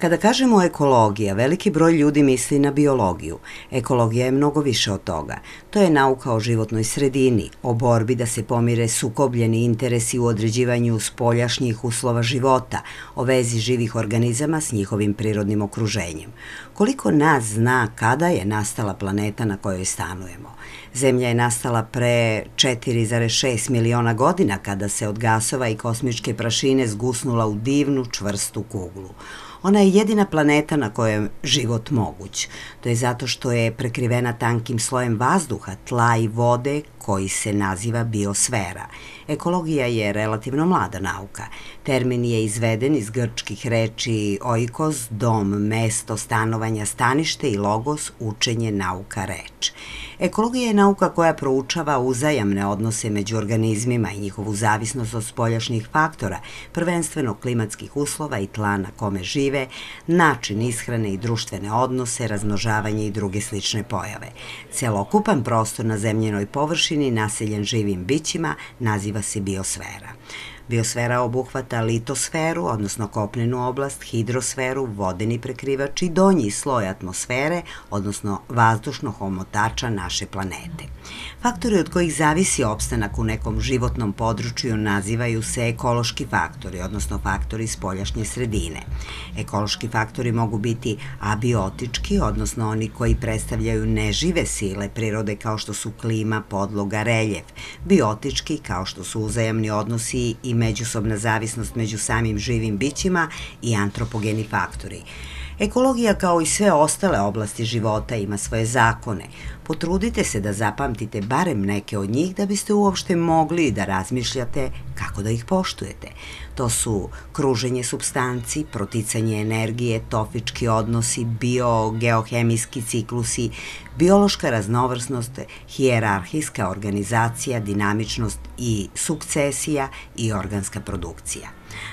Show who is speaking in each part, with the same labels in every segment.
Speaker 1: Kada kažemo ekologija, veliki broj ljudi misli na biologiju. Ekologija je mnogo više od toga. To je nauka o životnoj sredini, o borbi da se pomire sukobljeni interesi u određivanju spoljašnjih uslova života, o vezi živih organizama s njihovim prirodnim okruženjem. Koliko nas zna kada je nastala planeta na kojoj stanujemo? Zemlja je nastala pre 4,6 miliona godina kada se od gasova i kosmičke prašine zgusnula u divnu, čvrstu kuglu. Ona je jedina planeta na kojoj je život moguć. To je zato što je prekrivena tankim slojem vazduha, tla i vode koji se naziva biosfera. Ekologija je relativno mlada nauka. Termin je izveden iz grčkih reči oikos, dom, mesto, stanovanja, stanište i logos, učenje, nauka, reč. Ekologija je nauka koja proučava uzajamne odnose među organizmima i njihovu zavisnost od spoljašnjih faktora, prvenstveno klimatskih uslova i tla na kome žive, način ishrane i društvene odnose, razmnožavanje i druge slične pojave. Celokupan prostor na zemljenoj površini naseljen živim bićima naziva se biosfera. Biosfera obuhvata litosferu, odnosno kopnenu oblast, hidrosferu, vodeni prekrivač i donji sloj atmosfere, odnosno vazdušnog omotača naše planete. Faktori od kojih zavisi opstanak u nekom životnom području nazivaju se ekološki faktori, odnosno faktori spoljašnje sredine. Ekološki faktori mogu biti abiotički, odnosno oni koji predstavljaju nežive sile prirode kao što su klima, podloga, reljef, biotički kao što su uzajamni odnosi i međusobna zavisnost među samim živim bićima i antropogeni faktori. Ekologija, kao i sve ostale oblasti života, ima svoje zakone. Potrudite se da zapamtite barem neke od njih da biste uopšte mogli da razmišljate kako da ih poštujete. To su kruženje supstanci, proticanje energije, tofički odnosi, biogeohemijski ciklusi, biološka raznovrsnost, hijerarhijska organizacija, dinamičnost i sukcesija i organska produkcija.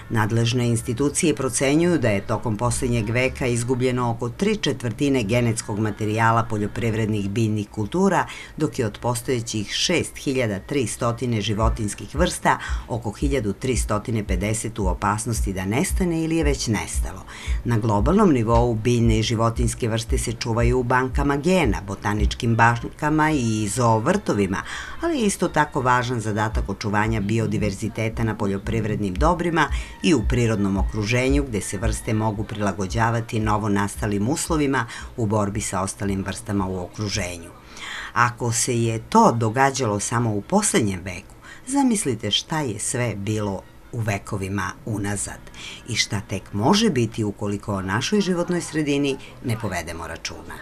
Speaker 1: Nadležne institucije procenjuju da je tokom poslednjeg veka izgubljeno oko 3/4 genetskog materijala poljoprivrednih biljnih kultura, dok je od postojećih 6300 životinjskih vrsta oko 1350 u opasnosti da nestane ili je već nestalo. Na globalnom nivou biljne i životinjske vrste se čuvaju u bankama gena, botaničkim bankama i zoovrtovima, ali je isto tako važan zadatak očuvanja biodiverziteta na poljoprivrednim dobrima i u prirodnom okruženju gde se vrste mogu prilagođavati novonastalim uslovima u borbi sa ostalim vrstama u okruženju. Ako se je to događalo samo u poslednjem veku, zamislite šta je sve bilo u vekovima unazad i šta tek može biti ukoliko o našoj životnoj sredini ne povedemo računa.